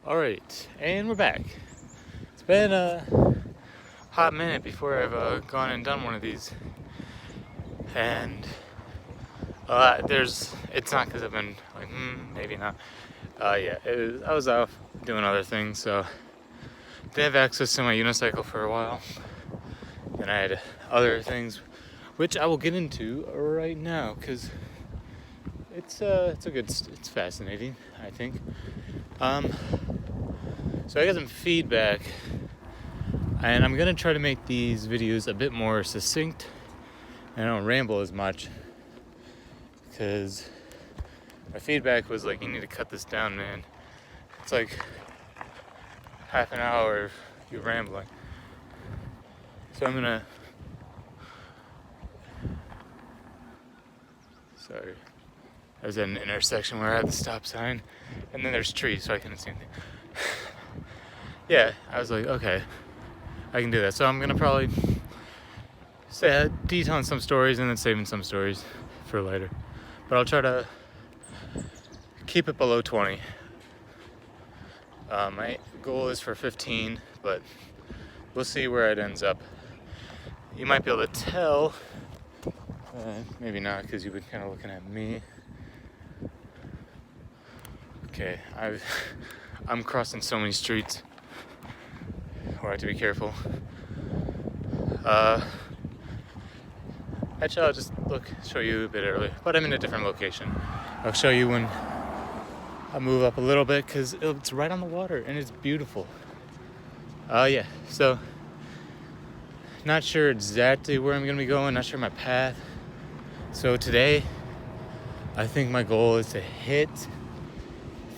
Alright, and we're back. It's been a hot minute before I've gone and done one of these. And it's not because I've been like, maybe not. I was off doing other things, so didn't have access to my unicycle for a while. Then I had other things, which I will get into right now, because it's fascinating, I think. So I got some feedback, and I'm gonna try to make these videos a bit more succinct and I don't ramble as much, because my feedback was like, you need to cut this down, man. It's like half an hour of you rambling. So sorry, I was at an intersection where I had the stop sign, and then there's trees, so I couldn't see anything. Yeah, I was like, okay, I can do that. So I'm gonna probably detailing some stories and then saving some stories for later. But I'll try to keep it below 20. My goal is for 15, but we'll see where it ends up. You might be able to tell, maybe not, because you've been kind of looking at me. Okay, I'm crossing so many streets where I have to be careful. Actually, I'll just show you a bit earlier, but I'm in a different location. I'll show you when I move up a little bit, because it's right on the water and it's beautiful. Yeah, so not sure exactly where I'm gonna be going, not sure my path. So today, I think my goal is to hit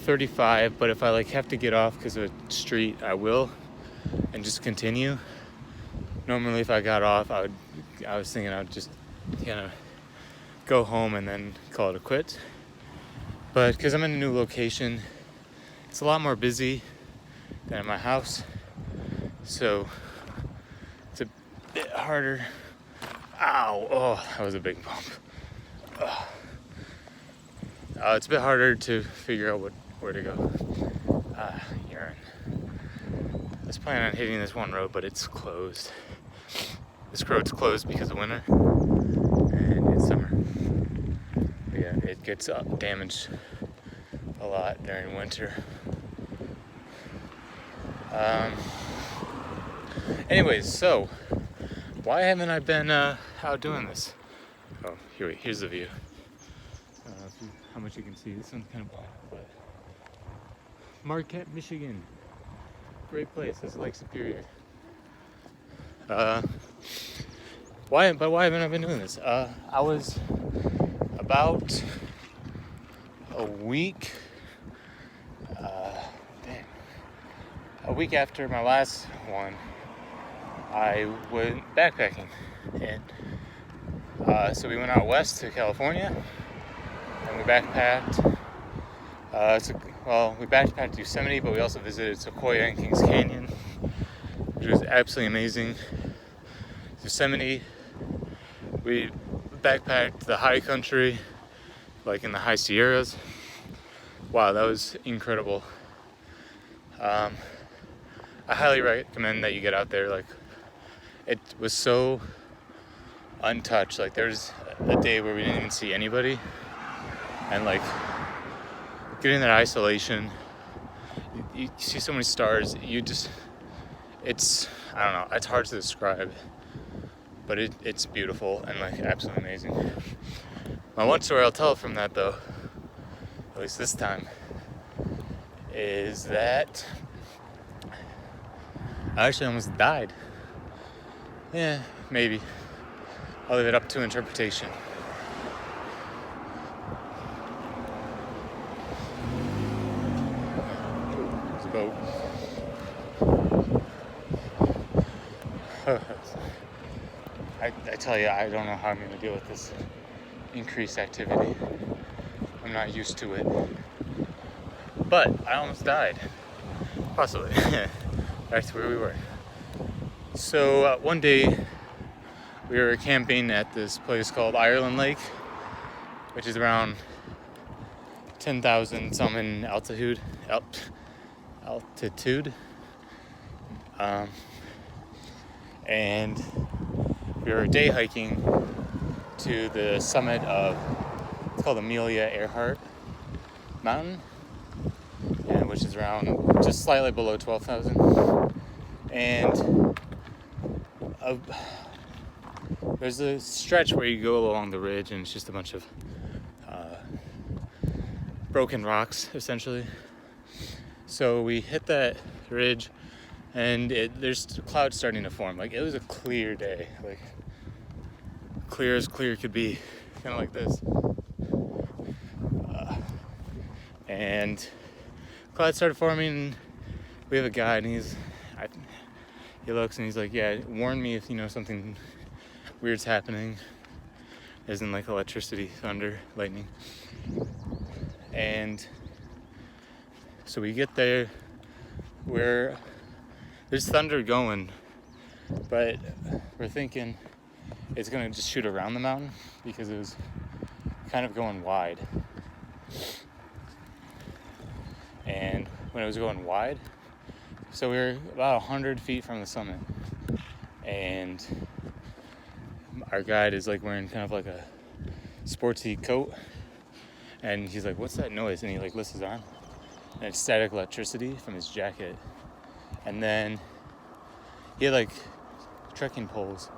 35, but if I have to get off because of a street, I will, and just continue. Normally if I got off, I was thinking I would just go home and then call it a quit. But because I'm in a new location, it's a lot more busy than at my house, so it's a bit harder. Ow! Oh, that was a big bump. It's a bit harder to figure out where to go. Urine. I was planning on hitting this one road, but it's closed. This road's closed because of winter, and it's summer. But yeah, it gets damaged a lot during winter. Anyways, so why haven't I been out doing this? Oh, here's the view. I don't know how much you can see. This one's kind of black, but Marquette, Michigan. Great place. It's Lake Superior. Why haven't I been doing this? I was about a week after my last one, I went backpacking, and so we went out west to California, and we backpacked. We backpacked Yosemite, but we also visited Sequoia and Kings Canyon, which was absolutely amazing. Yosemite, we backpacked the high country, like in the high Sierras. Wow, that was incredible. I highly recommend that you get out there. It was so untouched. There's a day where we didn't even see anybody, and getting that isolation, you see so many stars, it's I don't know, it's hard to describe, but it's beautiful and absolutely amazing. My one story I'll tell from that, though, at least this time, is that I actually almost died. Yeah, maybe. I'll leave it up to interpretation. There's a boat. I tell you, I don't know how I'm going to deal with this increased activity. I'm not used to it. But I almost died. Possibly. Back to where we were. So one day we were camping at this place called Ireland Lake, which is around 10,000 some in altitude. altitude. And we were day hiking to the summit of, it's called Amelia Earhart Mountain, and which is around just slightly below 12,000. And there's a stretch where you go along the ridge, and it's just a bunch of broken rocks, essentially. So we hit that ridge, and there's clouds starting to form. Like, it was a clear day, like clear as clear could be, kind of like this. And clouds started forming, and we have a guide, and he looks and he's like, yeah, warn me if something weird's happening, as in like electricity, thunder, lightning. And so we get there where there's thunder going, but we're thinking it's gonna just shoot around the mountain because it was kind of going wide. And when it was going wide, so we were about 100 feet from the summit, and our guide is like wearing kind of like a sportsy coat, and he's like, what's that noise? And he like listens on, and it's static electricity from his jacket. And then he had like trekking poles,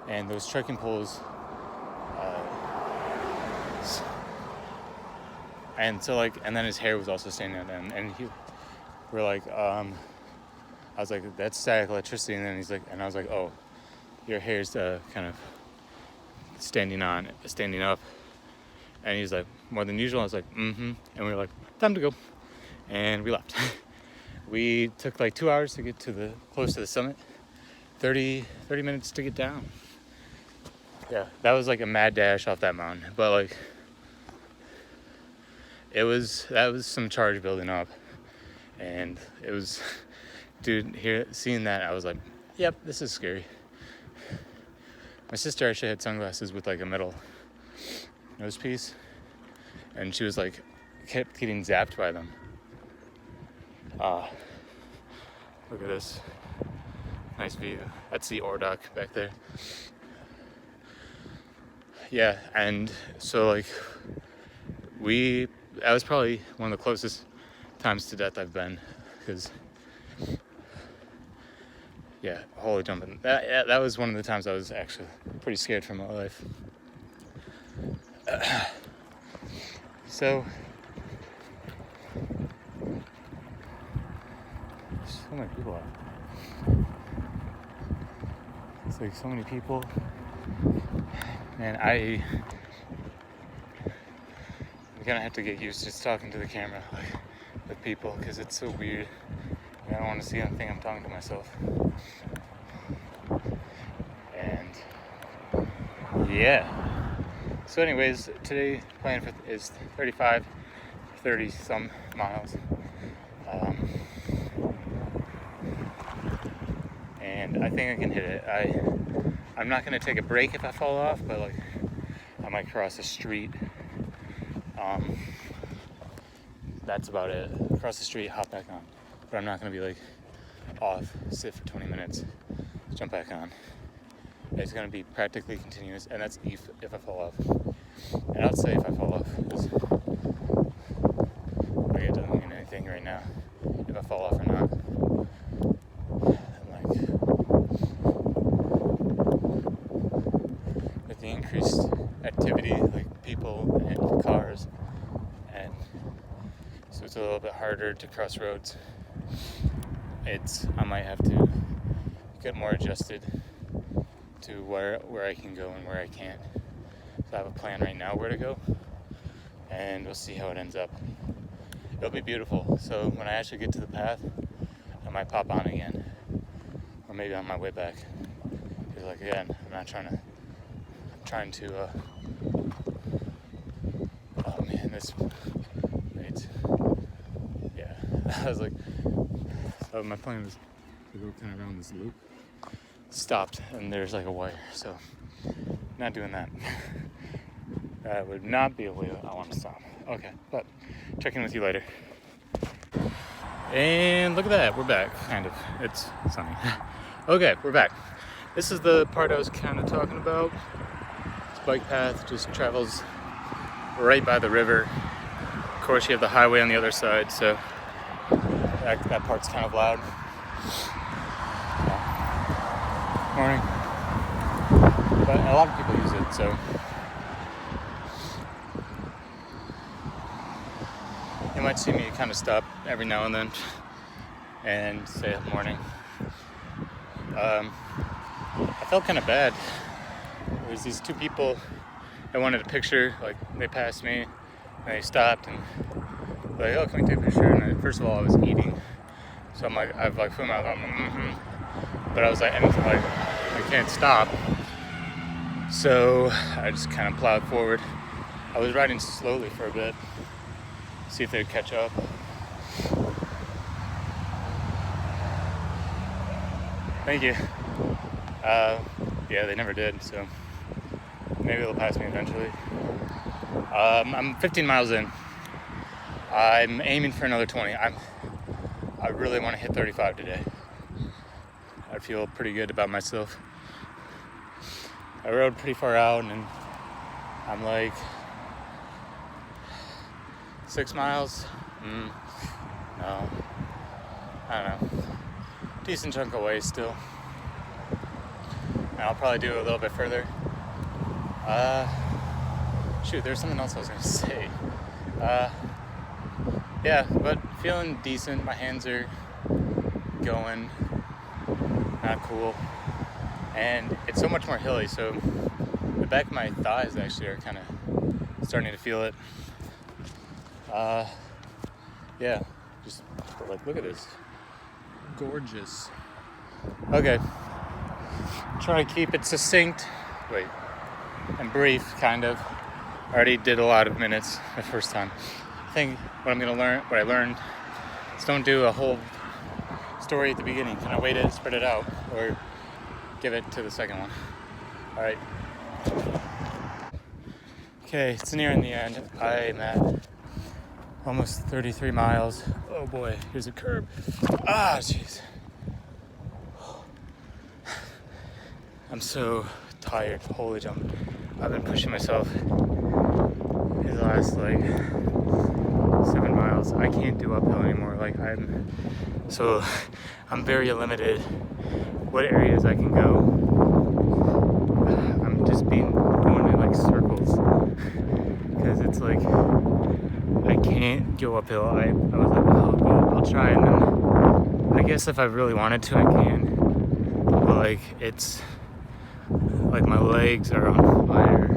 and those trekking poles and so like, and then his hair was also standing on them, and we're like, I was like, that's static electricity. And then he's like, and I was like, oh, your hair's kind of standing up. And he's like, more than usual. I was like, mm-hmm. And we were like, time to go. And we left. We took like 2 hours to get close to the summit, 30 minutes to get down. Yeah, that was like a mad dash off that mountain. But like, that was some charge building up. And it was, dude, seeing that, I was like, yep, this is scary. My sister actually had sunglasses with like a metal nose piece, and she was like, kept getting zapped by them. Look at this nice view. That's the Ordock back there. Yeah, and so like that was probably one of the closest times to death I've been, because yeah, holy jumping. That was one of the times I was actually pretty scared for my life. So many people out. It's like so many people. And I'm gonna have to get used to just talking to the camera with people, because it's so weird. I don't want to see anything. I'm talking to myself. And yeah. So anyways, today plan is 30 some miles. And I think I can hit it. I'm not gonna take a break if I fall off, but like I might cross a street. That's about it. Cross the street, hop back on. But I'm not gonna be like off, sit for 20 minutes, jump back on. It's gonna be practically continuous, and that's if I fall off. And I'd say if I fall off, because like, it doesn't mean anything right now if I fall off or not. And like, with the increased activity, like people and cars, and so it's a little bit harder to cross roads. I might have to get more adjusted to where I can go and where I can't. So I have a plan right now where to go, and we'll see how it ends up. It'll be beautiful. So when I actually get to the path, I might pop on again, or maybe on my way back. Because like, again, I'm trying to oh man, this, wait, yeah. I was like, so my plan was to go kind of around this loop. Stopped, and there's like a wire, so not doing that. That would not be a way that I want to stop. Okay, but check in with you later. And look at that, we're back, kind of. It's sunny. Okay, we're back. This is the part I was kind of talking about. This bike path just travels right by the river. Of course, you have the highway on the other side, so that part's kind of loud. Morning. But a lot of people use it, so you might see me kind of stop every now and then and say morning. I felt kind of bad. There was these two people that wanted a picture. Like, they passed me and they stopped and like, oh, can we take a picture? And first of all, I was eating, so I'm like, I've like food in my mouth, but I was like, and like, I can't stop, so I just kind of plowed forward. I was riding slowly for a bit, see if they'd catch up. Thank you. Yeah, they never did, so maybe they'll pass me eventually. I'm 15 miles in. I'm aiming for another 20. I really want to hit 35 today. I feel pretty good about myself. I rode pretty far out and I'm like 6 miles. No, I don't know. Decent chunk away still. And I'll probably do a little bit further. Shoot, there's something else I was gonna say. Yeah, but feeling decent. My hands are going, not cool. And it's so much more hilly, so the back of my thighs actually are kind of starting to feel it. Yeah, just like, look at this. Gorgeous. Okay. Try to keep it succinct. And brief, kind of. I already did a lot of minutes the first time. I think what I learned is don't do a whole story at the beginning. Kind of wait it, spread it out, or give it to the second one. All right. Okay, it's nearing the end. I'm at almost 33 miles. Oh boy, here's a curb. Ah, jeez. I'm so tired. Holy jump. I've been pushing myself these last 7 miles. I can't do uphill anymore. I'm very limited what areas I can go. I'm just going in circles because it's I can't go uphill. I was like, oh god, I'll try, and then I guess if I really wanted to I can, but it's my legs are on fire.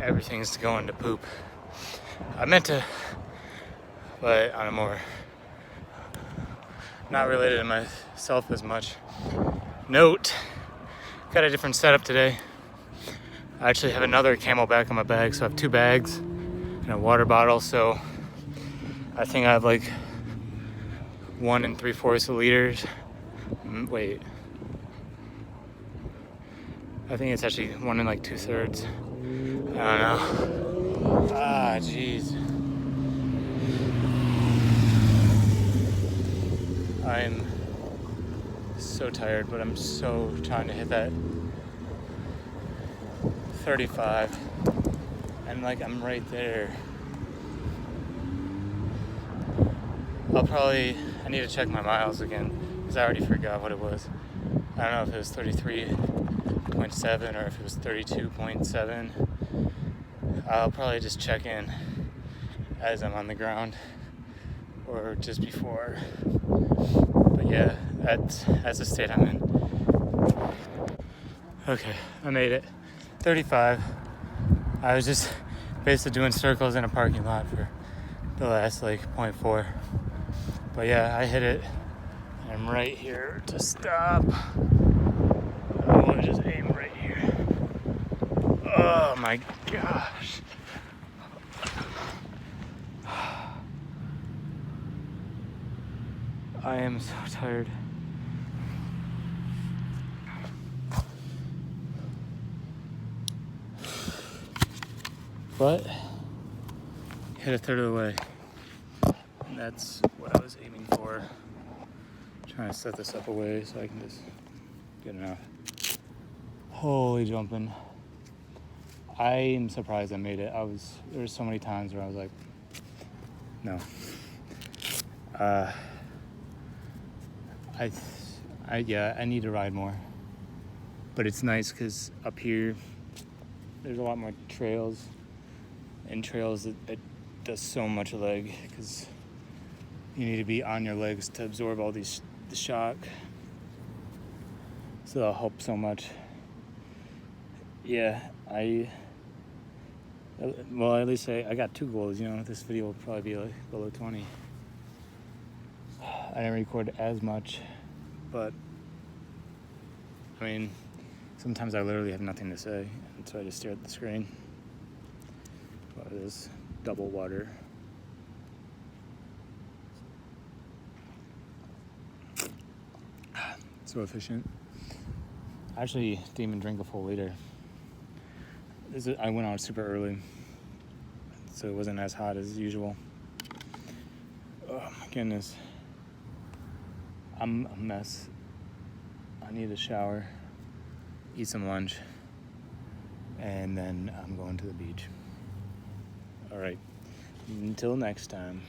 Everything's going to poop. I meant to, but on a more not related to myself as much note, got a different setup today. I actually have another Camelback on my bag, so I have 2 bags and a water bottle, so I think I have 1 3/4 liters. Wait. I think it's actually 1 2/3. I don't know. Ah, jeez. I'm so tired, but I'm so trying to hit that 35. And I'm right there. I need to check my miles again, because I already forgot what it was. I don't know if it was 33.7 or if it was 32.7. I'll probably just check in as I'm on the ground or just before. But yeah, that's the state I'm in. Okay, I made it. 35. I was just basically doing circles in a parking lot for the last 0.4. But yeah, I hit it. I'm right here to stop. I want to just aim right here. Oh my gosh. I am so tired. But hit a third of the way. And that's what I was aiming for. Trying to set this up away so I can just get enough. Holy jumping. I am surprised I made it. There were so many times where I was like, no. I need to ride more. But it's nice because up here, there's a lot more trails. And trails, it does so much leg because you need to be on your legs to absorb all the shock. So that'll help so much. Yeah, at least I got 2 goals. This video will probably be like below 20. I didn't record as much, but I mean, sometimes I literally have nothing to say, and so I just stare at the screen. What is this? Double water. So efficient. I actually didn't even drink a full liter. I went out super early, so it wasn't as hot as usual. Oh my goodness. I'm a mess. I need a shower, eat some lunch, and then I'm going to the beach. All right, until next time.